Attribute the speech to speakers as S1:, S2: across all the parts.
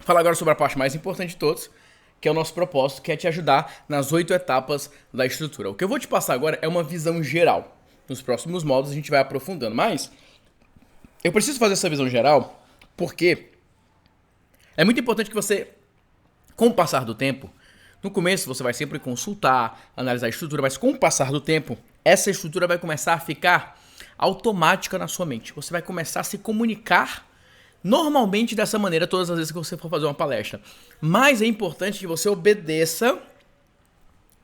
S1: falar agora sobre a parte mais importante de todos, que é o nosso propósito, que é te ajudar nas 8 etapas da estrutura. O que eu vou te passar agora é uma visão geral. Nos próximos módulos a gente vai aprofundando, mas eu preciso fazer essa visão geral porque é muito importante que você, com o passar do tempo, no começo você vai sempre consultar, analisar a estrutura, mas com o passar do tempo, essa estrutura vai começar a ficar automática na sua mente. Você vai começar a se comunicar normalmente dessa maneira todas as vezes que você for fazer uma palestra. Mas é importante que você obedeça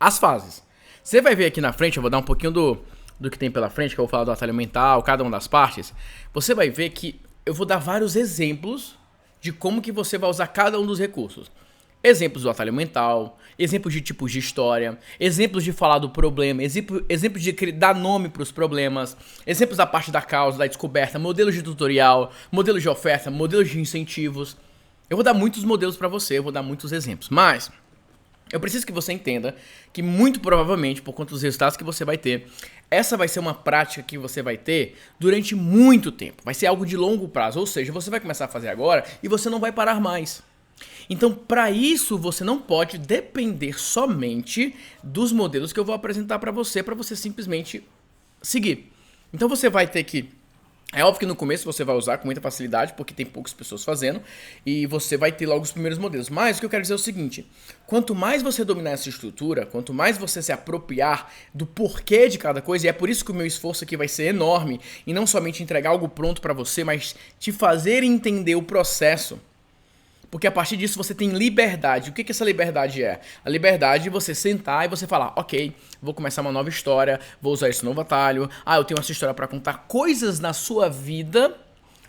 S1: as fases. Você vai ver aqui na frente, eu vou dar um pouquinho do que tem pela frente, que eu vou falar do atalho mental, cada uma das partes. Você vai ver que eu vou dar vários exemplos de como que você vai usar cada um dos recursos. Exemplos do atalho mental, exemplos de tipos de história, exemplos de falar do problema, exemplos de dar nome para os problemas, exemplos da parte da causa, da descoberta, modelos de tutorial, modelos de oferta, modelos de incentivos. Eu vou dar muitos modelos para você, eu vou dar muitos exemplos, mas eu preciso que você entenda que muito provavelmente, por conta dos resultados que você vai ter, essa vai ser uma prática que você vai ter durante muito tempo. Vai ser algo de longo prazo, ou seja, você vai começar a fazer agora e você não vai parar mais. Então, para isso, você não pode depender somente dos modelos que eu vou apresentar para você simplesmente seguir. Então, você vai ter que... É óbvio que no começo você vai usar com muita facilidade, porque tem poucas pessoas fazendo, e você vai ter logo os primeiros modelos. Mas o que eu quero dizer é o seguinte, quanto mais você dominar essa estrutura, quanto mais você se apropriar do porquê de cada coisa, e é por isso que o meu esforço aqui vai ser enorme, e não somente entregar algo pronto para você, mas te fazer entender o processo. Porque a partir disso você tem liberdade. O que essa liberdade é? A liberdade é você sentar e você falar, ok, vou começar uma nova história, vou usar esse novo atalho, eu tenho essa história para contar. Coisas na sua vida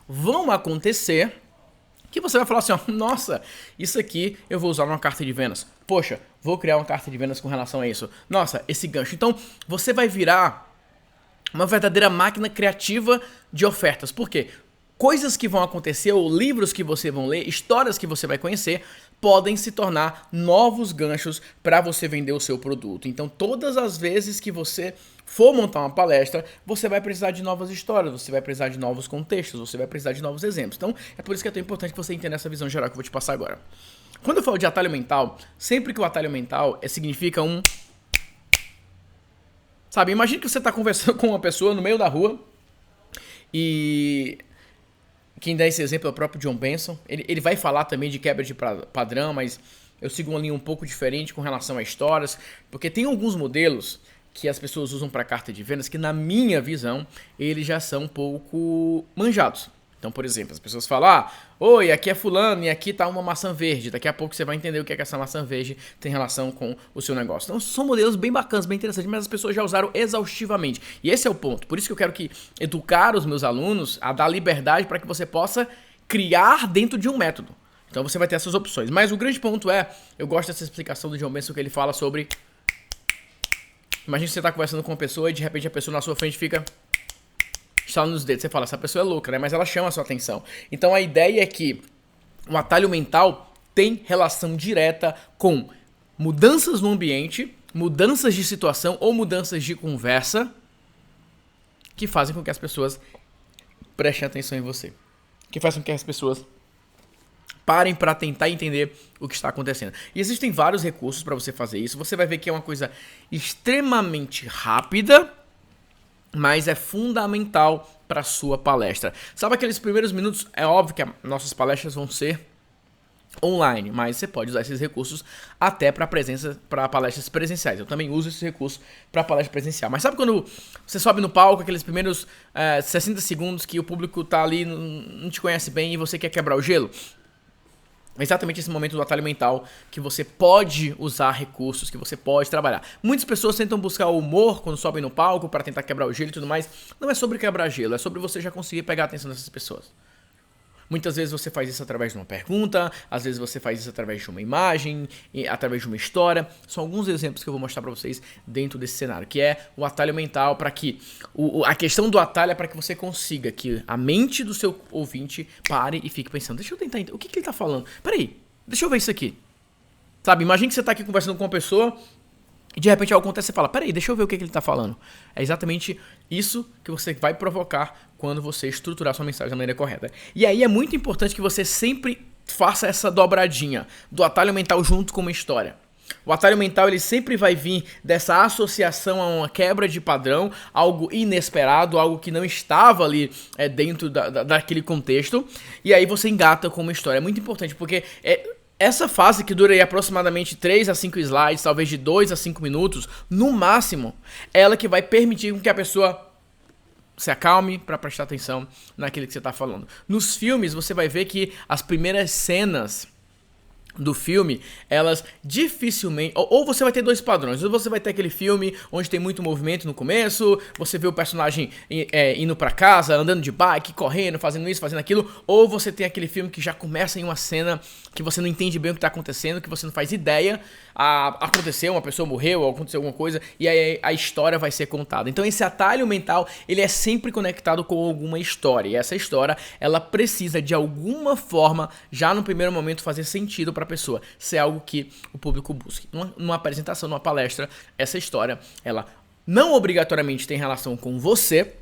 S1: vão acontecer que você vai falar assim, nossa, isso aqui eu vou usar numa carta de vendas. Poxa, vou criar uma carta de vendas com relação a isso. Nossa, esse gancho. Então, você vai virar uma verdadeira máquina criativa de ofertas. Por quê? Coisas que vão acontecer, ou livros que você vai ler, histórias que você vai conhecer, podem se tornar novos ganchos para você vender o seu produto. Então, todas as vezes que você for montar uma palestra, você vai precisar de novas histórias, você vai precisar de novos contextos, você vai precisar de novos exemplos. Então, é por isso que é tão importante que você entenda essa visão geral que eu vou te passar agora. Quando eu falo de atalho mental, sempre que o atalho mental significa um... Sabe, imagine que você está conversando com uma pessoa no meio da rua e... Quem dá esse exemplo é o próprio John Benson. Ele vai falar também de quebra de padrão, mas eu sigo uma linha um pouco diferente com relação a histórias, porque tem alguns modelos que as pessoas usam para carta de vendas que, na minha visão, eles já são um pouco manjados. Então, por exemplo, as pessoas falam, oi, aqui é fulano e aqui tá uma maçã verde. Daqui a pouco você vai entender o que é que essa maçã verde tem relação com o seu negócio. Então, são modelos bem bacanas, bem interessantes, mas as pessoas já usaram exaustivamente. E esse é o ponto. Por isso que eu quero educar os meus alunos a dar liberdade para que você possa criar dentro de um método. Então, você vai ter essas opções. Mas o grande ponto é, eu gosto dessa explicação do John Benson que ele fala sobre... Imagina que você tá conversando com uma pessoa e de repente a pessoa na sua frente fica... estalando nos dedos, você fala, essa pessoa é louca, né? Mas ela chama a sua atenção. Então a ideia é que o atalho mental tem relação direta com mudanças no ambiente, mudanças de situação ou mudanças de conversa que fazem com que as pessoas prestem atenção em você. Que fazem com que as pessoas parem para tentar entender o que está acontecendo. E existem vários recursos para você fazer isso. Você vai ver que é uma coisa extremamente rápida, mas é fundamental para a sua palestra. Sabe aqueles primeiros minutos? É óbvio que nossas palestras vão ser online, mas você pode usar esses recursos até para palestras presenciais. Eu também uso esses recursos para palestra presencial. Mas sabe quando você sobe no palco, aqueles primeiros 60 segundos que o público tá ali, não te conhece bem e você quer quebrar o gelo? É exatamente esse momento do atalho mental que você pode usar recursos, que você pode trabalhar. Muitas pessoas tentam buscar o humor quando sobem no palco para tentar quebrar o gelo e tudo mais. Não é sobre quebrar gelo, é sobre você já conseguir pegar a atenção dessas pessoas. Muitas vezes você faz isso através de uma pergunta, às vezes você faz isso através de uma imagem, através de uma história. São alguns exemplos que eu vou mostrar para vocês dentro desse cenário, que é o atalho mental, para que... A questão do atalho é para que você consiga que a mente do seu ouvinte pare e fique pensando, deixa eu tentar entender, o que ele tá falando? Peraí, deixa eu ver isso aqui. Sabe, imagine que você tá aqui conversando com uma pessoa... E de repente algo acontece e você fala, peraí, deixa eu ver o que ele está falando. É exatamente isso que você vai provocar quando você estruturar sua mensagem da maneira correta. E aí é muito importante que você sempre faça essa dobradinha do atalho mental junto com uma história. O atalho mental ele sempre vai vir dessa associação a uma quebra de padrão, algo inesperado, algo que não estava ali dentro daquele contexto, e aí você engata com uma história. É muito importante, porque essa fase que dura aí aproximadamente 3 a 5 slides, talvez de 2 a 5 minutos, no máximo, é ela que vai permitir que a pessoa se acalme para prestar atenção naquilo que você está falando. Nos filmes, você vai ver que as primeiras cenas do filme, elas dificilmente... Ou você vai ter dois padrões. Ou você vai ter aquele filme onde tem muito movimento no começo, você vê o personagem indo pra casa, andando de bike, correndo, fazendo isso, fazendo aquilo. Ou você tem aquele filme que já começa em uma cena que você não entende bem o que tá acontecendo, que você não faz ideia. Aconteceu, uma pessoa morreu, ou aconteceu alguma coisa, e aí a história vai ser contada. Então esse atalho mental, ele é sempre conectado com alguma história. E essa história, ela precisa de alguma forma, já no primeiro momento, fazer sentido para a pessoa. Ser algo que o público busque. Numa apresentação, numa palestra, essa história, ela não obrigatoriamente tem relação com você,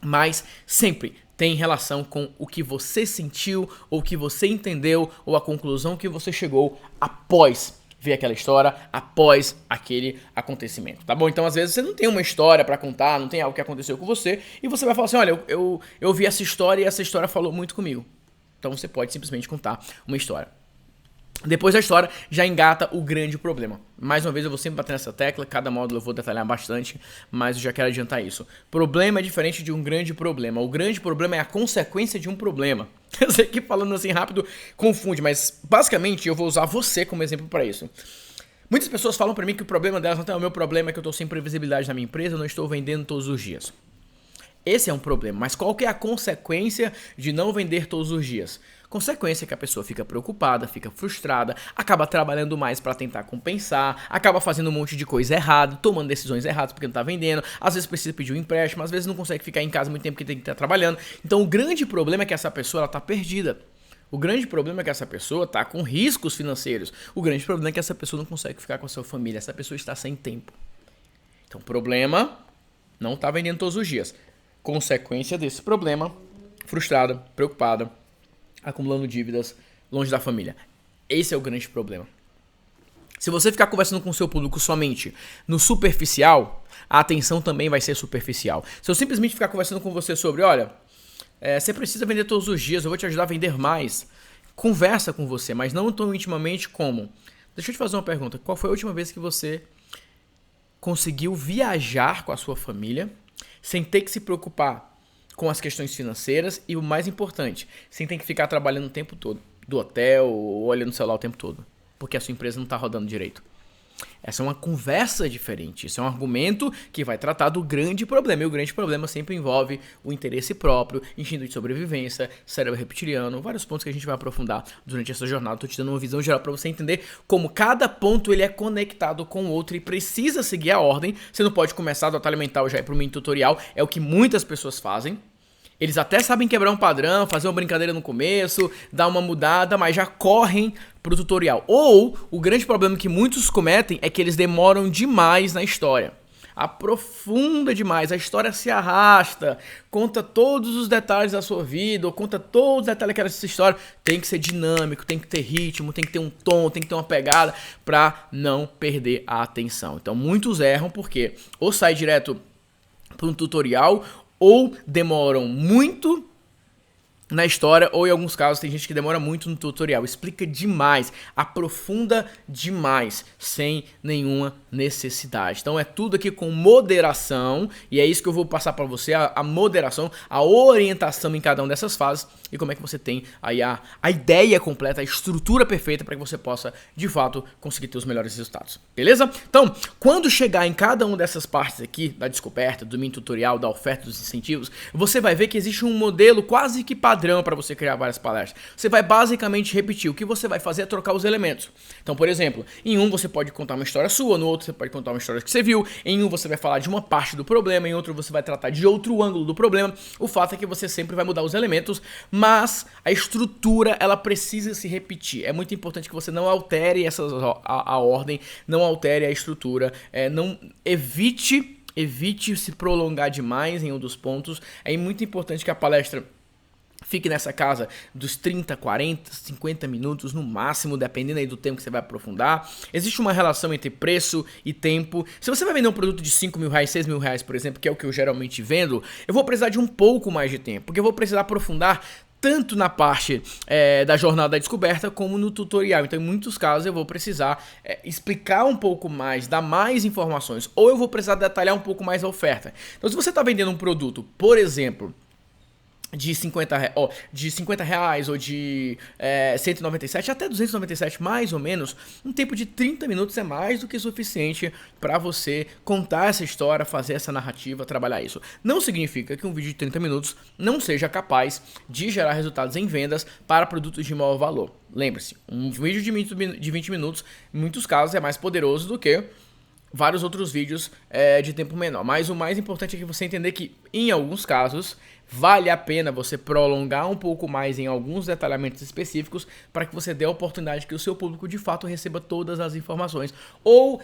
S1: mas sempre tem relação com o que você sentiu, ou o que você entendeu, ou a conclusão que você chegou após ver aquela história, após aquele acontecimento, tá bom? Então, às vezes, você não tem uma história pra contar, não tem algo que aconteceu com você, e você vai falar assim, olha, eu vi essa história e essa história falou muito comigo. Então, você pode simplesmente contar uma história. Depois da história, já engata o grande problema. Mais uma vez, eu vou sempre bater nessa tecla, cada módulo eu vou detalhar bastante, mas eu já quero adiantar isso. Problema é diferente de um grande problema. O grande problema é a consequência de um problema. Eu sei que falando assim rápido confunde, mas basicamente eu vou usar você como exemplo para isso. Muitas pessoas falam para mim que o problema delas não é o meu problema, é que eu estou sem previsibilidade na minha empresa, eu não estou vendendo todos os dias. Esse é um problema, mas qual que é a consequência de não vender todos os dias? Consequência é que a pessoa fica preocupada, fica frustrada, acaba trabalhando mais para tentar compensar, acaba fazendo um monte de coisa errada, tomando decisões erradas porque não tá vendendo, às vezes precisa pedir um empréstimo, às vezes não consegue ficar em casa muito tempo porque tem que estar trabalhando. Então o grande problema é que essa pessoa ela tá perdida. O grande problema é que essa pessoa tá com riscos financeiros. O grande problema é que essa pessoa não consegue ficar com a sua família, essa pessoa está sem tempo. Então o problema não tá vendendo todos os dias. Consequência desse problema, frustrada, preocupada, acumulando dívidas, longe da família. Esse é o grande problema. Se você ficar conversando com o seu público somente no superficial, a atenção também vai ser superficial. Se eu simplesmente ficar conversando com você sobre, olha, você precisa vender todos os dias, eu vou te ajudar a vender mais. Conversa com você, mas não tão intimamente como... Deixa eu te fazer uma pergunta. Qual foi a última vez que você conseguiu viajar com a sua família sem ter que se preocupar com as questões financeiras e o mais importante, sem ter que ficar trabalhando o tempo todo, do hotel ou olhando no celular o tempo todo, porque a sua empresa não está rodando direito? Essa é uma conversa diferente, isso é um argumento que vai tratar do grande problema, e o grande problema sempre envolve o interesse próprio, instinto de sobrevivência, cérebro reptiliano, vários pontos que a gente vai aprofundar durante essa jornada. Estou te dando uma visão geral para você entender como cada ponto ele é conectado com o outro e precisa seguir a ordem. Você não pode começar do atalho mental já ir para o mini tutorial, é o que muitas pessoas fazem. Eles até sabem quebrar um padrão, fazer uma brincadeira no começo, dar uma mudada, mas já correm pro tutorial. Ou, o grande problema que muitos cometem é que eles demoram demais na história. Aprofunda demais, a história se arrasta, conta todos os detalhes da sua vida, ou conta todos os detalhes dessa história. Tem que ser dinâmico, tem que ter ritmo, tem que ter um tom, tem que ter uma pegada para não perder a atenção. Então, muitos erram porque ou sai direto para um tutorial, ou demoram muito na história, ou em alguns casos tem gente que demora muito no tutorial. Explica demais, aprofunda demais, sem nenhuma necessidade. Então é tudo aqui com moderação, e é isso que eu vou passar para você, a moderação, a orientação em cada uma dessas fases, e como é que você tem aí a ideia completa, a estrutura perfeita para que você possa, de fato, conseguir ter os melhores resultados. Beleza? Então, quando chegar em cada uma dessas partes aqui, da descoberta, do mini tutorial, da oferta, dos incentivos, você vai ver que existe um modelo quase que padrão para você criar várias palestras. Você vai basicamente repetir. O que você vai fazer é trocar os elementos. Então, por exemplo, em um você pode contar uma história sua, no outro você pode contar uma história que você viu, em um você vai falar de uma parte do problema, em outro você vai tratar de outro ângulo do problema. O fato é que você sempre vai mudar os elementos, mas a estrutura ela precisa se repetir. É muito importante que você não altere a ordem, não altere a estrutura, não evite se prolongar demais em um dos pontos. É muito importante que a palestra Fique nessa casa dos 30, 40, 50 minutos no máximo, dependendo aí do tempo que você vai aprofundar. Existe uma relação entre preço e tempo. Se você vai vender um produto de 5 mil reais, 6 mil reais, por exemplo, que é o que eu geralmente vendo, eu vou precisar de um pouco mais de tempo, porque eu vou precisar aprofundar tanto na parte da jornada da descoberta como no tutorial. Então, em muitos casos, eu vou precisar explicar um pouco mais, dar mais informações, ou eu vou precisar detalhar um pouco mais a oferta. Então, se você está vendendo um produto, por exemplo, de 50 reais ou de 197 até 297 mais ou menos, um tempo de 30 minutos é mais do que suficiente para você contar essa história, fazer essa narrativa, trabalhar isso. Não significa que um vídeo de 30 minutos não seja capaz de gerar resultados em vendas para produtos de maior valor. Lembre-se, um vídeo de 20 minutos, em muitos casos, é mais poderoso do que vários outros vídeos de tempo menor. Mas o mais importante é que você entender que, em alguns casos, vale a pena você prolongar um pouco mais em alguns detalhamentos específicos para que você dê a oportunidade que o seu público de fato receba todas as informações, ou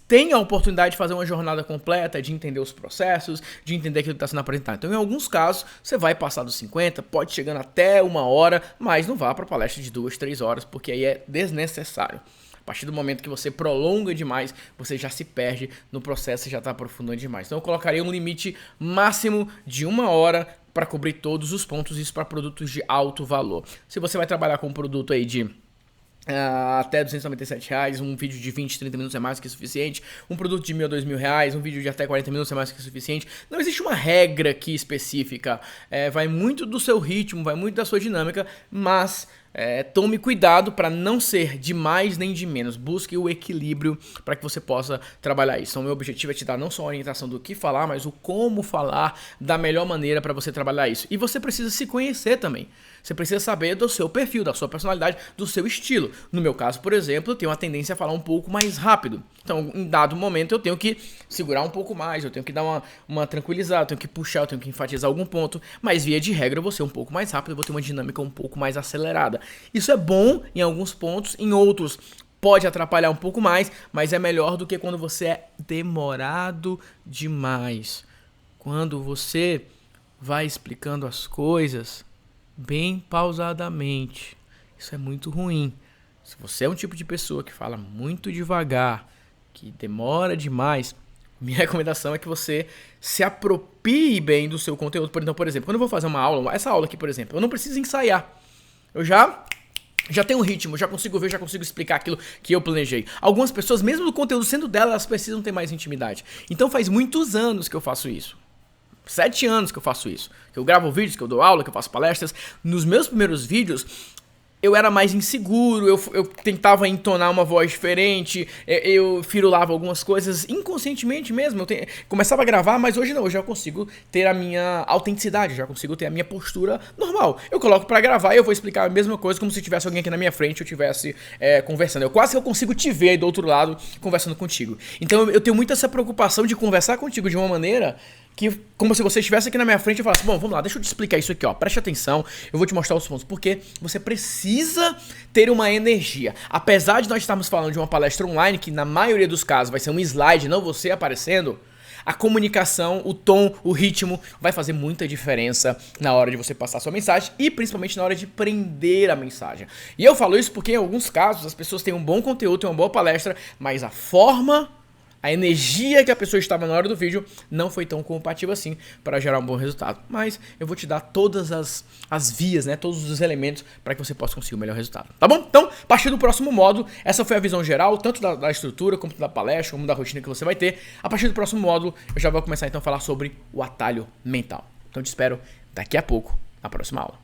S1: tenha a oportunidade de fazer uma jornada completa, de entender os processos, de entender aquilo que está sendo apresentado. Então, em alguns casos, você vai passar dos 50, pode chegando até 1 hora, mas não vá para palestra de 2, 3 horas, porque aí é desnecessário. A partir do momento que você prolonga demais, você já se perde no processo e já está aprofundando demais. Então eu colocaria um limite máximo de 1 hora para cobrir todos os pontos, isso para produtos de alto valor. Se você vai trabalhar com um produto aí de até R$297, um vídeo de 20, 30 minutos é mais que suficiente, um produto de R$1.000 a R$2.000, um vídeo de até 40 minutos é mais que suficiente. Não existe uma regra aqui específica, vai muito do seu ritmo, vai muito da sua dinâmica, mas tome cuidado para não ser de mais nem de menos. Busque o equilíbrio para que você possa trabalhar isso. Então, o meu objetivo é te dar não só a orientação do que falar, mas o como falar da melhor maneira para você trabalhar isso. E você precisa se conhecer também. Você precisa saber do seu perfil, da sua personalidade, do seu estilo. No meu caso, por exemplo, eu tenho uma tendência a falar um pouco mais rápido. Então, em dado momento, eu tenho que segurar um pouco mais, eu tenho que dar uma tranquilizada, eu tenho que puxar, eu tenho que enfatizar algum ponto. Mas, via de regra, eu vou ser um pouco mais rápido, eu vou ter uma dinâmica um pouco mais acelerada. Isso é bom em alguns pontos, em outros pode atrapalhar um pouco mais, mas é melhor do que quando você é demorado demais. Quando você vai explicando as coisas bem pausadamente. Isso é muito ruim. Se você é um tipo de pessoa que fala muito devagar, que demora demais, minha recomendação é que você se aproprie bem do seu conteúdo. Então, por exemplo, quando eu vou fazer uma aula, essa aula aqui, por exemplo, eu não preciso ensaiar. Eu já tenho um ritmo, já consigo ver, já consigo explicar aquilo que eu planejei. Algumas pessoas, mesmo do conteúdo sendo dela, elas precisam ter mais intimidade. Então faz muitos anos que eu faço isso. 7 anos que eu faço isso. Que eu gravo vídeos, que eu dou aula, que eu faço palestras. Nos meus primeiros vídeos, eu era mais inseguro, eu tentava entonar uma voz diferente, eu firulava algumas coisas inconscientemente mesmo. Começava a gravar, mas hoje não, hoje eu já consigo ter a minha autenticidade, já consigo ter a minha postura normal. Eu coloco pra gravar e eu vou explicar a mesma coisa como se tivesse alguém aqui na minha frente e eu estivesse conversando. Quase que eu consigo te ver aí do outro lado conversando contigo. Então eu tenho muito essa preocupação de conversar contigo de uma maneira que, como se você estivesse aqui na minha frente e falasse, bom, vamos lá, deixa eu te explicar isso aqui, ó, preste atenção, eu vou te mostrar os pontos, porque você precisa ter uma energia. Apesar de nós estarmos falando de uma palestra online, que na maioria dos casos vai ser um slide, não você aparecendo, a comunicação, o tom, o ritmo vai fazer muita diferença na hora de você passar a sua mensagem e principalmente na hora de prender a mensagem. E eu falo isso porque em alguns casos as pessoas têm um bom conteúdo, têm uma boa palestra, mas a forma, a energia que a pessoa estava na hora do vídeo não foi tão compatível assim para gerar um bom resultado. Mas eu vou te dar todas as vias, né, todos os elementos para que você possa conseguir o melhor resultado. Tá bom? Então, a partir do próximo módulo, essa foi a visão geral, tanto da estrutura, como da palestra, como da rotina que você vai ter. A partir do próximo módulo, eu já vou começar então a falar sobre o atalho mental. Então, te espero daqui a pouco, na próxima aula.